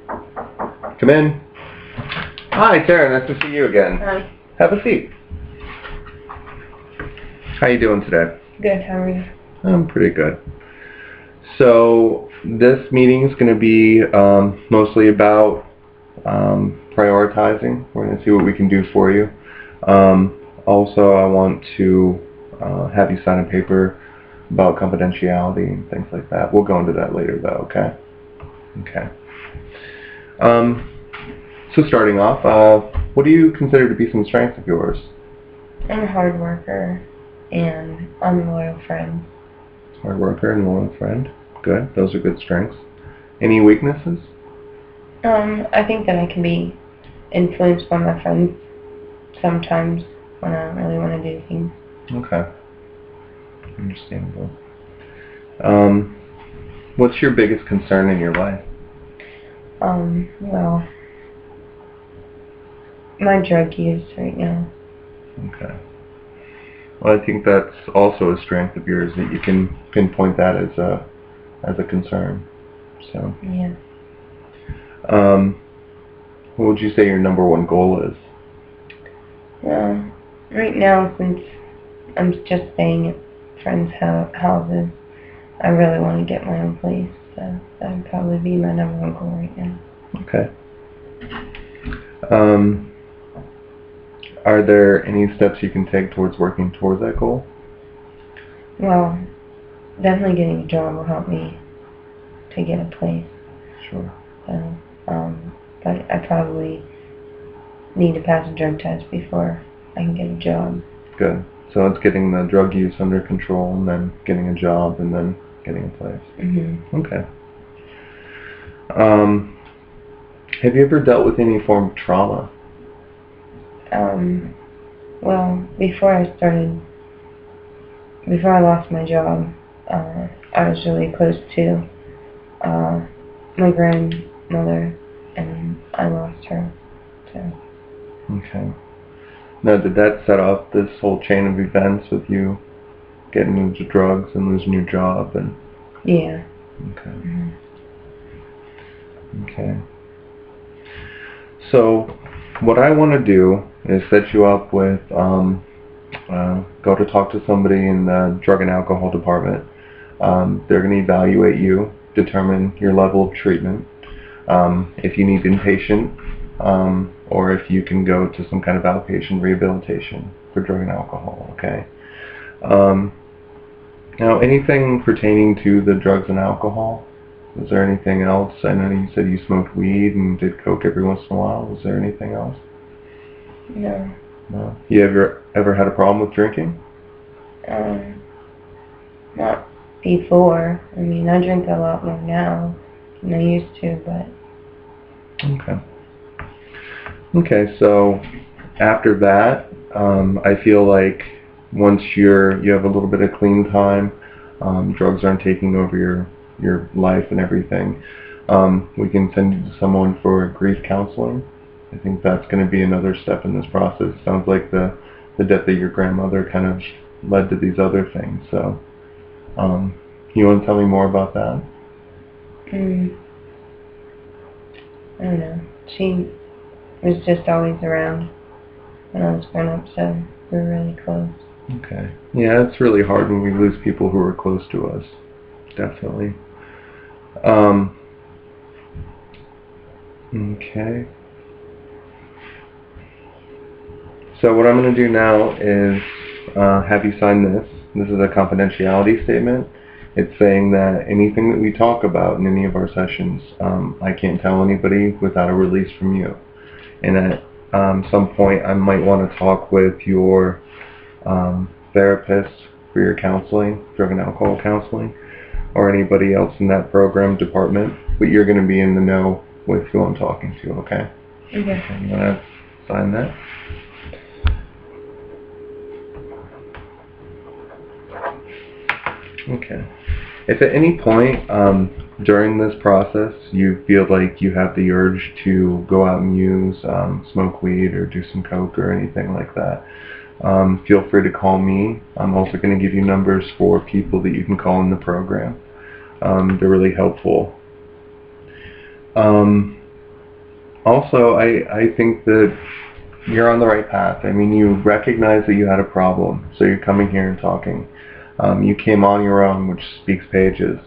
Come in. Hi, Tara. Nice to see you again. Hi. Have a seat. How you doing today? Good. How are you? I'm pretty good. So this meeting is going to be mostly about prioritizing. We're going to see what we can do for you. Also, I want to have you sign a paper about confidentiality and things like that. We'll go into that later, though. Okay. Okay. So starting off, what do you consider to be some strengths of yours? I'm a hard worker, and I'm a loyal friend. Hard worker and loyal friend. Good. Those are good strengths. Any weaknesses? I think that I can be influenced by my friends sometimes when I don't really want to do things. Okay. Understandable. What's your biggest concern in your life? Well, my drug use right now. Okay. Well, I think that's also a strength of yours, that you can pinpoint that as a concern. So. Yeah. What would you say your number one goal is? Well, right now, since I'm just staying at friends' houses, I really want to get my own place. So that would probably be my number one goal right now. Okay. Are there any steps you can take towards working towards that goal? Well, definitely getting a job will help me to get a place. Sure. So, but I probably need to pass a drug test before I can get a job. Good. So it's getting the drug use under control, and then getting a job, and then getting a place. Mm-hmm. Okay. Have you ever dealt with any form of trauma? Well, before I lost my job, I was really close to my grandmother, and I lost her. So. Okay. Now, did that set off this whole chain of events with you getting into drugs and losing your job? And Yeah. okay. Mm-hmm. Okay. So, what I want to do is set you up with go to talk to somebody in the drug and alcohol department. They're going to evaluate you, determine your level of treatment, if you need inpatient, or if you can go to some kind of outpatient rehabilitation for drug and alcohol. Okay. Now, anything pertaining to the drugs and alcohol? Was there anything else? I know you said you smoked weed and did coke every once in a while. Was there anything else? No. No. You ever had a problem with drinking? Not before. I mean, I drink a lot more now than I used to, but. Okay. Okay, so after that, I feel like once you have a little bit of clean time, drugs aren't taking over your life and everything, we can send you to someone for grief counseling. I think that's going to be another step in this process. Sounds like the death of your grandmother kind of led to these other things. So, you want to tell me more about that? I don't know. She was just always around when I was growing up, so we were really close. Okay. Yeah, it's really hard when we lose people who are close to us. Definitely. Okay. So what I'm going to do now is have you sign this. This is a confidentiality statement. It's saying that anything that we talk about in any of our sessions, I can't tell anybody without a release from you. And at some point, I might want to talk with your therapist for your counseling, drug and alcohol counseling, or anybody else in that program department. But you're going to be in the know with who I'm talking to, okay? Okay. I'm going to sign that. Okay. If at any point during this process you feel like you have the urge to go out and use, smoke weed or do some coke or anything like that, feel free to call me. I'm also going to give you numbers for people that you can call in the program. They're really helpful. Also, I think that you're on the right path. I mean, you recognize that you had a problem, so you're coming here and talking. You came on your own, which speaks pages.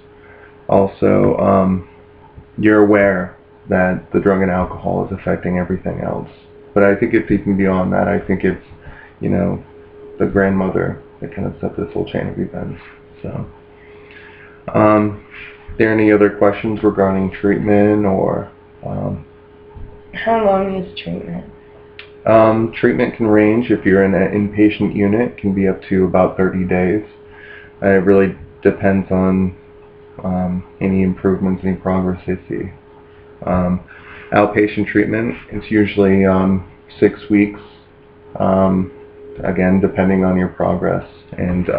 Also, you're aware that the drug and alcohol is affecting everything else. But I think it's even beyond that. I think it's, you know, the grandmother that kind of set this whole chain of events. So, are there any other questions regarding treatment or? How long is treatment? Treatment can range. If you're in an inpatient unit, can be up to about 30 days. It really depends on any improvements, any progress they see. Outpatient treatment is usually 6 weeks, again, depending on your progress and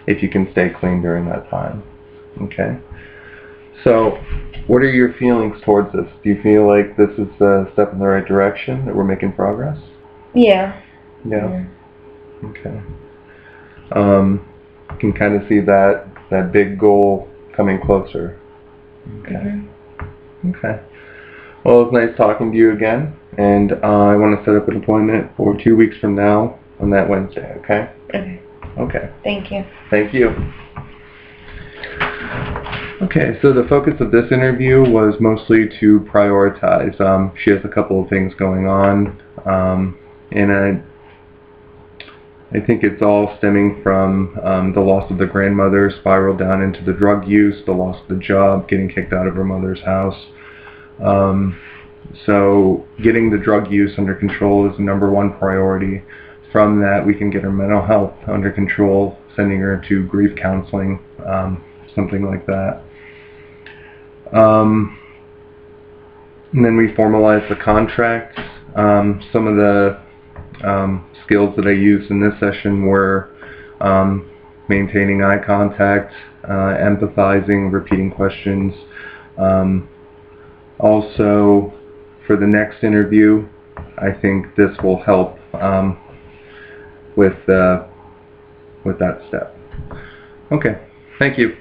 if you can stay clean during that time. Okay? So, what are your feelings towards this? Do you feel like this is a step in the right direction, that we're making progress? Yeah. Yeah? Okay. You can kind of see that big goal coming closer. Okay. Okay. Well, it was nice talking to you again, and I want to set up an appointment for 2 weeks from now on that Wednesday, okay? Okay. Okay. Thank you. Thank you. Okay, so the focus of this interview was mostly to prioritize. She has a couple of things going on, and I think it's all stemming from the loss of the grandmother, spiraled down into the drug use, the loss of the job, getting kicked out of her mother's house. So getting the drug use under control is the #1 priority. From that, we can get her mental health under control, sending her to grief counseling, something like that. And then we formalize the contract. Some of the skills that I used in this session were maintaining eye contact, empathizing, repeating questions. Also, for the next interview, I think this will help with that step. Okay, thank you.